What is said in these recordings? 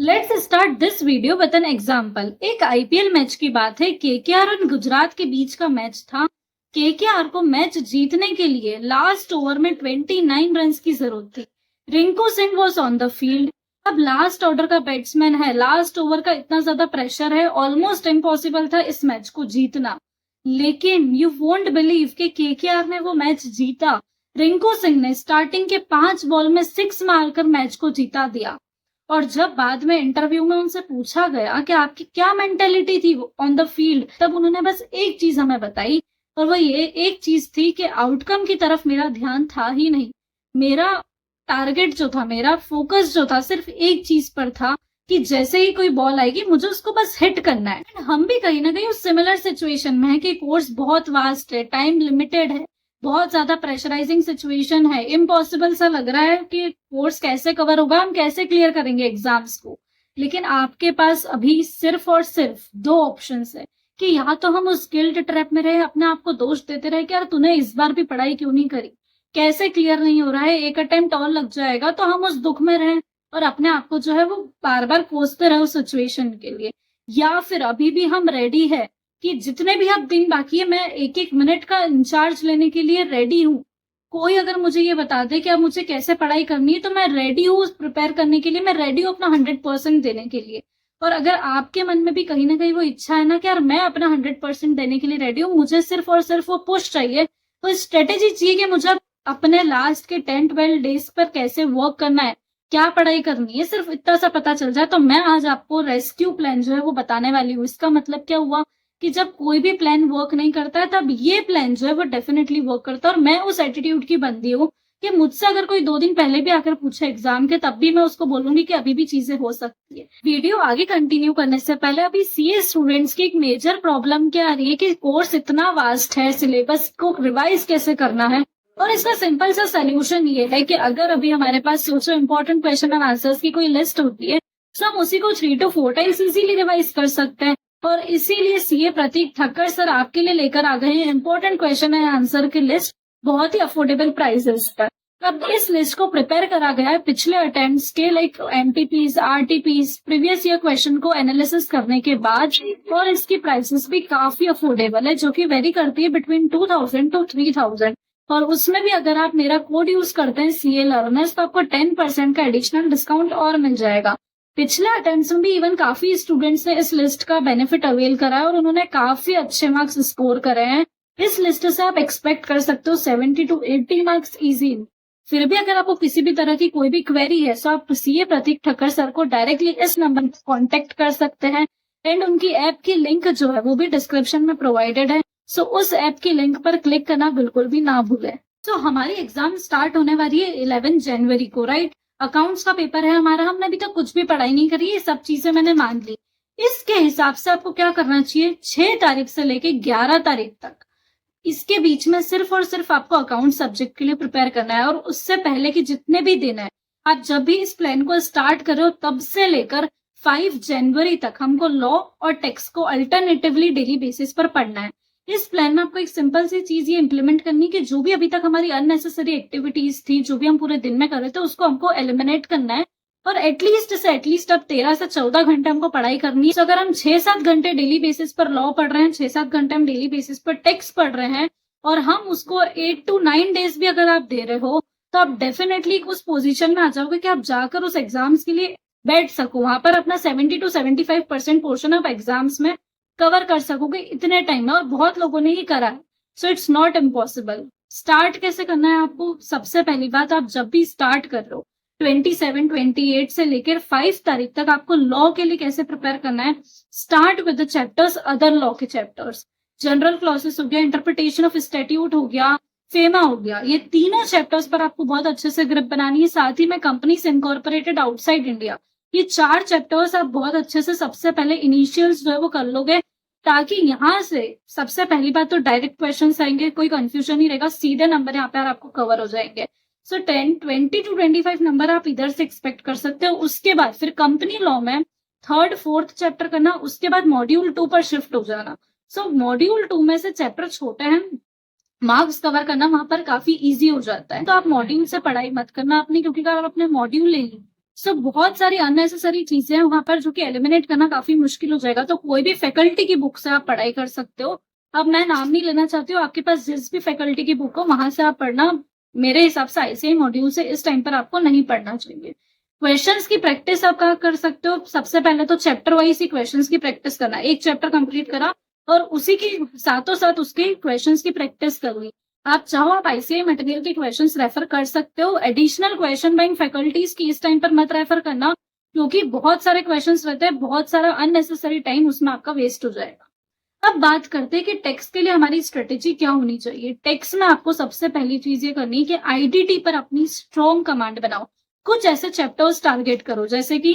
Let's start this video with an example. एक IPL match की बात है। केकेआर और गुजरात के बीच का मैच था। केकेआर को मैच जीतने के लिए लास्ट ओवर में 29 रन की जरूरत थी। Rinku Singh was on the field. अब लास्ट ऑर्डर का बैट्समैन है, लास्ट ओवर का इतना ज्यादा प्रेशर है, ऑलमोस्ट इम्पॉसिबल था इस मैच को जीतना। लेकिन यू वोंट बिलीव कि केकेआर ने वो मैच जीता। रिंकू सिंह ने स्टार्टिंग के 5 बॉल में 6 मारकर मैच को जीता दिया। और जब बाद में इंटरव्यू में उनसे पूछा गया कि आपकी क्या मेंटेलिटी थी ऑन द फील्ड, तब उन्होंने बस एक चीज हमें बताई, और वो ये एक चीज थी कि आउटकम की तरफ मेरा ध्यान था ही नहीं। मेरा टारगेट जो था, मेरा फोकस जो था, सिर्फ एक चीज पर था कि जैसे ही कोई बॉल आएगी मुझे उसको बस हिट करना है। हम भी कहीं ना कहीं उस सिमिलर सिचुएशन में है कि कोर्स बहुत वास्ट है, टाइम लिमिटेड है, बहुत ज्यादा प्रेशराइजिंग सिचुएशन है, इम्पॉसिबल सा लग रहा है कि कोर्स कैसे कवर होगा, हम कैसे क्लियर करेंगे एग्जाम्स को। लेकिन आपके पास अभी सिर्फ और सिर्फ 2 ऑप्शंस है कि या तो हम उस गिल्ट ट्रैप में रहे, अपने आप को दोष देते रहे कि यार तूने इस बार भी पढ़ाई क्यों नहीं करी, कैसे क्लियर नहीं हो रहा है, एक अटेम्प्ट और लग जाएगा, तो हम उस दुख में रहें और अपने आप को जो है वो बार बार कोसते रहे उस सिचुएशन के लिए। या फिर अभी भी हम रेडी है कि जितने भी अब दिन बाकी है, मैं एक एक मिनट का इंचार्ज लेने के लिए रेडी हूँ। कोई अगर मुझे ये बता दे कि अब मुझे कैसे पढ़ाई करनी है, तो मैं रेडी हूँ प्रिपेयर करने के लिए, मैं रेडी हूँ अपना 100% देने के लिए। और अगर आपके मन में भी कहीं ना कहीं वो इच्छा है ना कि यार मैं अपना 100% देने के लिए रेडी हूँ, मुझे सिर्फ और सिर्फ वो पुश चाहिए, वो स्ट्रेटेजी चाहिए कि मुझे अपने लास्ट के 10-12 डेज पर कैसे वर्क करना है, क्या पढ़ाई करनी है, सिर्फ इतना सा पता चल जाए, तो मैं आज आपको रेस्क्यू प्लान जो है वो बताने वाली हूँ। इसका मतलब क्या हुआ कि जब कोई भी प्लान वर्क नहीं करता है, तब ये प्लान जो है वो डेफिनेटली वर्क करता है। और मैं उस एटीट्यूड की बंदी हूँ कि मुझसे अगर कोई 2 दिन पहले भी आकर पूछे एग्जाम के, तब भी मैं उसको बोलूंगी कि अभी भी चीजें हो सकती है। वीडियो आगे कंटिन्यू करने से पहले अभी सीए स्टूडेंट्स की एक मेजर प्रॉब्लम क्या आ रही है कि कोर्स इतना वास्ट है, सिलेबस को रिवाइज कैसे करना है। और इसका सिंपल सा सोल्यूशन ये है कि अगर अभी हमारे पास सोचो इंपॉर्टेंट क्वेश्चन एंड आंसर्स की कोई लिस्ट होती है, तो हम उसी को 3 to 4 टाइम्स इजीली रिवाइज कर सकते हैं। और इसीलिए सीए प्रतीक ठक्कर सर आपके लिए लेकर आ गए हैं इंपॉर्टेंट क्वेश्चन एंड आंसर की लिस्ट, बहुत ही अफोर्डेबल प्राइसेस पर। अब इस लिस्ट को प्रिपेयर करा गया है पिछले अटेम्प्ट्स के, like MTPs, RTPs, previous year question को एनालिसिस करने के बाद। और इसकी प्राइसेस भी काफी अफोर्डेबल है, जो कि वेरी करती है बिटवीन 2000 to 3000। और उसमें भी अगर आप मेरा कोड यूज करते हैं सीए लर्नर्स, तो आपको 10% का एडिशनल डिस्काउंट और मिल जाएगा। पिछले अटेम्प्ट्स में भी इवन काफी स्टूडेंट्स ने इस लिस्ट का बेनिफिट अवेल करा है और उन्होंने काफी अच्छे मार्क्स स्कोर करे हैं। इस लिस्ट से आप एक्सपेक्ट कर सकते हो 70 to 80 मार्क्स इजी। फिर भी अगर आपको किसी भी तरह की कोई भी क्वेरी है, तो आप सीए प्रतीक ठक्कर सर को डायरेक्टली इस नंबर पर कॉन्टेक्ट कर सकते हैं। एंड उनकी ऐप की लिंक जो है वो भी डिस्क्रिप्शन में प्रोवाइडेड है, सो उस ऐप की लिंक पर क्लिक करना बिल्कुल भी ना भूलें। तो हमारी एग्जाम स्टार्ट होने वाली है 11 जनवरी को, राइट। अकाउंट्स का पेपर है हमारा, हमने अभी तक कुछ भी पढ़ाई नहीं करी, ये सब चीजें मैंने मान ली। इसके हिसाब से आपको क्या करना चाहिए, 6 तारीख से लेके 11 तारीख तक, इसके बीच में सिर्फ और सिर्फ आपको अकाउंट सब्जेक्ट के लिए प्रिपेयर करना है। और उससे पहले के जितने भी दिन है, आप जब भी इस प्लान को स्टार्ट करो, तब से लेकर 5 जनवरी तक हमको लॉ और टैक्स को अल्टरनेटिवली डेली बेसिस पर पढ़ना है। इस प्लान में आपको एक सिंपल सी चीज ये इंप्लीमेंट करनी कि जो भी अभी तक हमारी अननेसेसरी एक्टिविटीज थी, जो भी हम पूरे दिन में कर रहे थे, उसको हमको एलिमिनेट करना है। और एटलीस्ट अब 13 से 14 घंटे हमको पढ़ाई करनी है। तो अगर हम 6-7 घंटे डेली बेसिस पर लॉ पढ़ रहे हैं, 6-7 घंटे हम डेली बेसिस पर टैक्स पढ़ रहे हैं, और हम उसको 8 to 9 डेज भी अगर आप दे रहे हो, तो आप डेफिनेटली उस पोजीशन में आ जाओगे कि आप जाकर उस एग्जाम्स के लिए बैठ सको। वहां पर अपना 70 to 75% पोर्शन आप एग्जाम्स में कवर कर सकोगे इतने टाइम में, और बहुत लोगों ने ही करा है। So it's not impossible. Start कैसे करना है आपको, सबसे पहली बात, आप जब भी स्टार्ट कर रहे हो 27, 28 से लेकर 5 तारीख तक आपको लॉ के लिए कैसे प्रिपेयर करना है। Start with the chapters, other law के चैप्टर्स, जनरल क्लॉसेस हो गया, इंटरप्रिटेशन ऑफ स्टैट्यूट हो गया, फेमा हो गया, ये तीनों चैप्टर्स पर आपको बहुत अच्छे से ग्रिप बनानी है। साथ ही में कंपनीज इनकॉर्पोरेटेड आउटसाइड इंडिया, ये 4 चैप्टर्स आप बहुत अच्छे से सबसे पहले इनिशियल्स जो है वो कर लोगे, ताकि यहाँ से सबसे पहली बात तो डायरेक्ट क्वेश्चंस आएंगे, कोई कंफ्यूजन नहीं रहेगा, सीधे नंबर यहाँ पे आपको कवर हो जाएंगे। सो 20 to 25 नंबर आप इधर से एक्सपेक्ट कर सकते हो। उसके बाद फिर कंपनी लॉ में 3rd, 4th चैप्टर करना, उसके बाद मॉड्यूल 2 पर शिफ्ट हो जाना। सो मॉड्यूल 2 में से चैप्टर छोटे हैं, मार्क्स कवर करना वहां पर काफी इजी हो जाता है। तो आप मॉड्यूल से पढ़ाई मत करना अपनी, क्योंकि अगर आपने मॉड्यूल ले ली सो बहुत सारी अननेसेसरी चीजें हैं वहां पर जो कि एलिमिनेट करना काफी मुश्किल हो जाएगा। तो कोई भी फैकल्टी की बुक से आप पढ़ाई कर सकते हो। अब मैं नाम नहीं लेना चाहती हूँ, आपके पास जिस भी फैकल्टी की बुक हो वहां से आप पढ़ना। मेरे हिसाब से आईसीआई मॉड्यूल से इस टाइम पर आपको नहीं पढ़ना चाहिए। क्वेश्चंस की प्रैक्टिस आप कहाँ कर सकते हो? सबसे पहले तो चैप्टर वाइज ही क्वेश्चंस की प्रैक्टिस करना। एक चैप्टर कंप्लीट करा और उसी की साथों साथ उसके क्वेश्चंस की प्रैक्टिस कर ली। आप चाहो आप आईसीआई मटेरियल के क्वेश्चंस रेफर कर सकते हो। एडिशनल क्वेश्चन बैंक फैकल्टीज की इस टाइम पर मत रेफर करना, क्योंकि बहुत सारे क्वेश्चंस रहते हैं, बहुत सारा अननेसेसरी टाइम उसमें आपका वेस्ट हो जाएगा। अब बात करते हैं कि टेक्स्ट के लिए हमारी स्ट्रेटेजी क्या होनी चाहिए। टेक्स्ट में आपको सबसे पहली चीज ये करनी है कि आईडीटी पर अपनी स्ट्रॉन्ग कमांड बनाओ। कुछ ऐसे चैप्टर्स टारगेट करो जैसे कि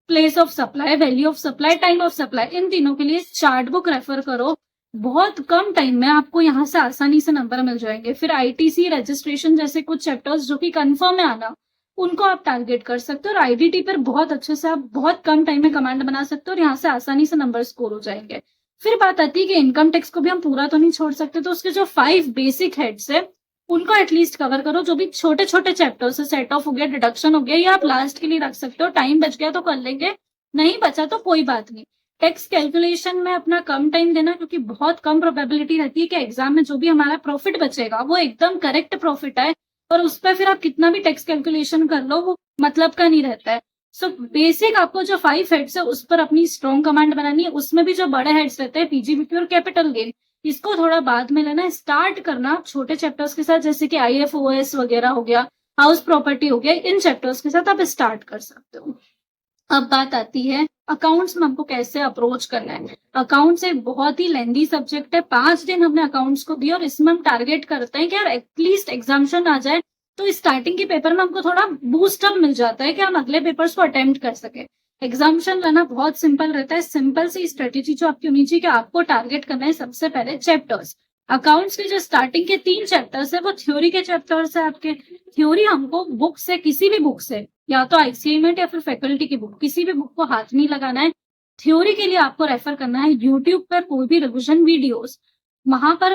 place of supply, value of supply, time of supply. इन तीनों के लिए चार्ट बुक रेफर करो। बहुत कम टाइम में आपको यहाँ से आसानी से नंबर मिल जाएंगे। फिर आईटीसी रजिस्ट्रेशन जैसे कुछ चैप्टर्स जो कि कंफर्म में आना, उनको आप टारगेट कर सकते हो और आईडीटी पर बहुत अच्छे से आप बहुत कम टाइम में कमांड बना सकते हो और यहाँ से आसानी से नंबर स्कोर हो जाएंगे। फिर बात आती है कि इनकम टैक्स को भी हम पूरा तो नहीं छोड़ सकते, तो उसके जो 5 बेसिक हेड्स है उनको एटलीस्ट कवर करो। जो भी छोटे छोटे चैप्टर्स है, सेट ऑफ हो गया, डिडक्शन हो गया, ये आप लास्ट के लिए रख सकते हो। टाइम बच गया तो कर लेंगे, नहीं बचा तो कोई बात नहीं। टैक्स कैलकुलेशन में अपना कम टाइम देना, क्योंकि बहुत कम प्रोबेबिलिटी रहती है कि एग्जाम में जो भी हमारा प्रॉफिट बचेगा वो एकदम करेक्ट प्रॉफिट है, और उस पर फिर आप कितना भी टैक्स कैलकुलेशन कर लो वो मतलब का नहीं रहता है। सो बेसिक आपको जो 5 हेड्स है उस पर अपनी स्ट्रॉन्ग कमांड बनानी है। उसमें भी जो बड़े हेड्स रहते हैं, पीजीबीपी और कैपिटल गेन, इसको थोड़ा बाद में लेना है। स्टार्ट करना छोटे चैप्टर्स के साथ, जैसे कि आईएफओएस वगैरह हो गया, हाउस प्रॉपर्टी हो गया, इन चैप्टर्स के साथ आप स्टार्ट कर सकते हो। अब बात आती है अकाउंट्स में हमको कैसे अप्रोच करना है। अकाउंट्स एक बहुत ही लेंदी सब्जेक्ट है। 5 दिन हमने अकाउंट्स को दिया और इसमें हम टारगेट करते हैं कि यार एटलीस्ट एग्जामिनेशन आ जाए, तो स्टार्टिंग के पेपर में हमको थोड़ा बूस्टअप मिल जाता है कि हम अगले पेपर्स को अटेम्प्ट कर सके। एग्जामिनेशन लेना बहुत सिंपल रहता है। सिंपल सी स्ट्रेटेजी जो आपकी होनी चाहिए कि आपको टारगेट करना है सबसे पहले चैप्टर्स। अकाउंट्स के जो स्टार्टिंग के 3 चैप्टर्स है वो थ्योरी के चैप्टर्स है आपके। थ्योरी हमको बुक से, किसी भी बुक से, या तो आईसीएमएट या फिर फैकल्टी की बुक, किसी भी बुक को हाथ नहीं लगाना है। थ्योरी के लिए आपको रेफर करना है यूट्यूब पर कोई भी रिविजन वीडियोस। वहां पर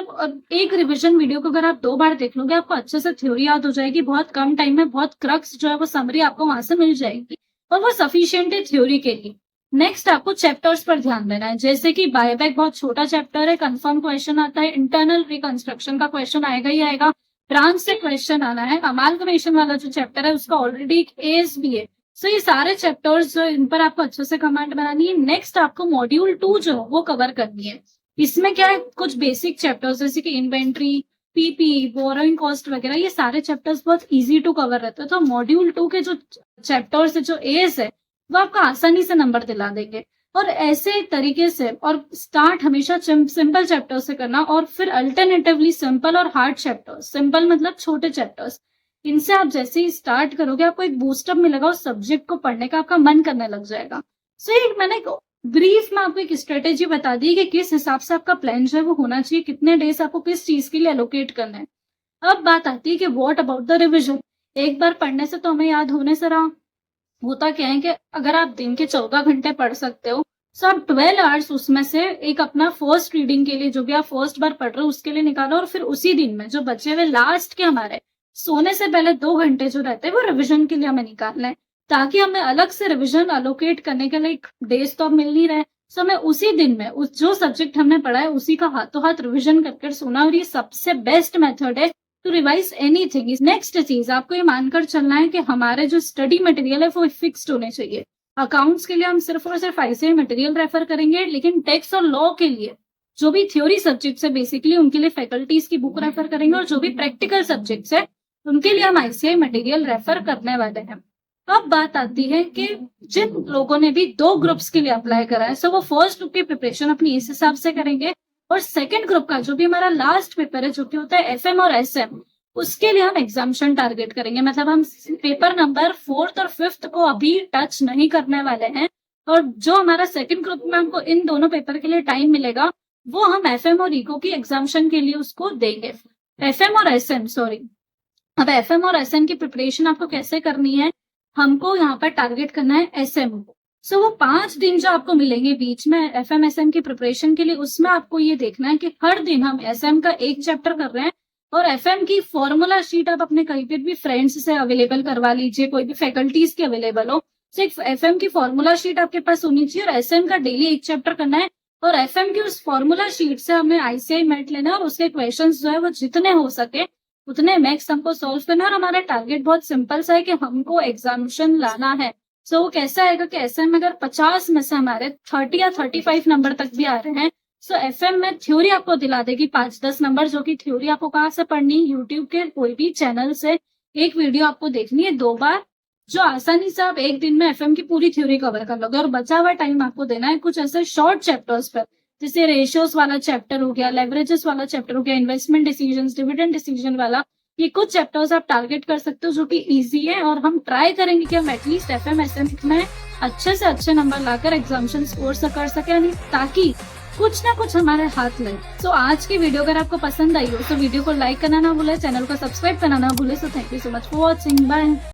एक रिविजन वीडियो को अगर आप 2 बार देख लोगे आपको अच्छे से थ्योरी याद हो जाएगी। बहुत कम टाइम में बहुत क्रक्स जो है वो समरी आपको वहां से मिल जाएगी, और वो सफिशियंट है थ्योरी के लिए। नेक्स्ट आपको चैप्टर्स पर ध्यान देना है, जैसे कि बायबैक बहुत छोटा चैप्टर है, कंफर्म क्वेश्चन आता है, इंटरनल रिकंस्ट्रक्शन का क्वेश्चन आएगा ही आएगा, ब्रांच से क्वेश्चन आना है, अमालगमेशन वाला जो चैप्टर है उसका ऑलरेडी एक एएस भी है। सो ये सारे चैप्टर्स जो इन पर आपको अच्छे से कमांड बनानी है। नेक्स्ट आपको मॉड्यूल 2 जो वो कवर करनी है। इसमें क्या है, कुछ बेसिक चैप्टर्स जैसे कि इन्वेंट्री, पीपी, बोरोइंग कॉस्ट वगैरह, ये सारे चैप्टर्स बहुत इजी टू कवर रहते हैं। तो मॉड्यूल 2 के जो चैप्टर्स है, जो एएस है, वो आपको आसानी से नंबर दिला देंगे। और ऐसे तरीके से, और स्टार्ट हमेशा सिंपल चैप्टर से करना, और फिर अल्टरनेटिवली सिंपल और हार्ड चैप्टर्स। सिंपल मतलब छोटे चैप्टर्स, इनसे आप जैसे ही स्टार्ट करोगे आपको एक बूस्टअप मिलेगा, उस सब्जेक्ट को पढ़ने का आपका मन करने लग जाएगा। सो ये मैंने एक ब्रीफ में आपको एक स्ट्रेटेजी बता दी कि किस हिसाब से आपका प्लान जो है वो होना चाहिए, कितने डेज आपको किस चीज के लिए एलोकेट करना है। अब बात आती है कि व्हाट अबाउट द रिविजन। एक बार पढ़ने से तो हमें याद होने से रहा। होता क्या है कि अगर आप दिन के 14 घंटे पढ़ सकते हो, तो आप 12 आवर्स उसमें से एक अपना फर्स्ट रीडिंग के लिए, जो भी आप फर्स्ट बार पढ़ रहे हो उसके लिए निकालो, और फिर उसी दिन में जो बचे हुए लास्ट के हमारे सोने से पहले 2 घंटे जो रहते हैं वो रिविजन के लिए हमें निकालना है, ताकि हमें अलग से रिविजन अलोकेट करने के लिए डेज तो अब मिल नहीं रहे। सो हमें उसी दिन में उस जो सब्जेक्ट हमने पढ़ा है उसी का हाथों हाथ रिविजन करके सोना, और ये सबसे बेस्ट मेथड है टू रिवाइज एनीथिंग। नेक्स्ट चीज आपको ये मानकर चलना है कि हमारे जो स्टडी मटेरियल है वो फिक्स्ड होने चाहिए। अकाउंट्स के लिए हम सिर्फ और सिर्फ आईसीआई मटेरियल रेफर करेंगे, लेकिन टैक्स और लॉ के लिए जो भी थ्योरी सब्जेक्ट्स है बेसिकली उनके लिए फैकल्टीज की बुक रेफर करेंगे, और जो भी प्रैक्टिकल सब्जेक्ट्स है उनके लिए हम आईसीआई मटेरियल रेफर करने वाले हैं। अब बात आती है कि जिन लोगों ने भी 2 ग्रुप्स के लिए अप्लाई करा है, सो वो फर्स्ट ग्रुप की प्रिपरेशन अपनी इस हिसाब से करेंगे, और सेकंड ग्रुप का जो भी हमारा लास्ट पेपर है जो कि होता है एफएम और एसएम, उसके लिए हम एग्जामिनेशन टारगेट करेंगे। मतलब हम पेपर नंबर 4th और 5th को अभी टच नहीं करने वाले हैं, और जो हमारा सेकंड ग्रुप में हमको इन दोनों पेपर के लिए टाइम मिलेगा वो हम एफएम और इको की एग्जामिनेशन के लिए उसको देंगे। एफएम और एसएम, सॉरी, अब एफएम और एसएम की प्रिपरेशन आपको कैसे करनी है, हमको यहाँ पर टारगेट करना है एसएम को। सो वो 5 दिन जो आपको मिलेंगे बीच में एफएम एसएम की प्रिपरेशन के लिए, उसमें आपको ये देखना है कि हर दिन हम एसएम का एक चैप्टर कर रहे हैं और एफएम की फॉर्मूला शीट आप अपने कहीं पे भी फ्रेंड्स से अवेलेबल करवा लीजिए, कोई भी फैकल्टीज की अवेलेबल हो। सिर्फ एफएम की फॉर्मूला शीट आपके पास होनी चाहिए और एसएम का डेली एक चैप्टर करना है और एफएम की उस फॉर्मूला शीट से हमें आईसीआई मेट लेना है और उसके क्वेश्चंस जो है वो जितने हो सके उतने मैक्स हमको सॉल्व करना है और हमारा टारगेट बहुत सिंपल सा है कि हमको एग्जामिनेशन लाना है। सो वो कैसा आएगा कि एसएम में अगर 50 में से हमारे 30 या 35 नंबर तक भी आ रहे हैं, सो एफएम में थ्योरी आपको दिला देगी 5-10 नंबर, जो कि थ्योरी आपको कहाँ से पढ़नी है, यूट्यूब के कोई भी चैनल से एक वीडियो आपको देखनी है 2 बार, जो आसानी से आप एक दिन में एफएम की पूरी थ्योरी कवर कर लोगे और बचा हुआ टाइम आपको देना है कुछ ऐसे शॉर्ट चैप्टर्स पर, जैसे रेशियोज वाला चैप्टर हो गया, लेवरेजेस वाला चैप्टर हो गया, इन्वेस्टमेंट डिसीजन, डिविडेंड डिसीजन वाला। ये कुछ चैप्टर्स आप टारगेट कर सकते हो जो कि इजी है और हम ट्राई करेंगे कि हम एटलीस्ट एफएम एसएम में अच्छे से अच्छे नंबर लाकर एग्जामिनेशन स्कोर कर सके, ताकि कुछ ना कुछ हमारे हाथ लगे। सो आज की वीडियो अगर आपको पसंद आई हो तो वीडियो को लाइक करना ना भूले, चैनल को सब्सक्राइब करना ना भूले। So thank you so much for watching, bye.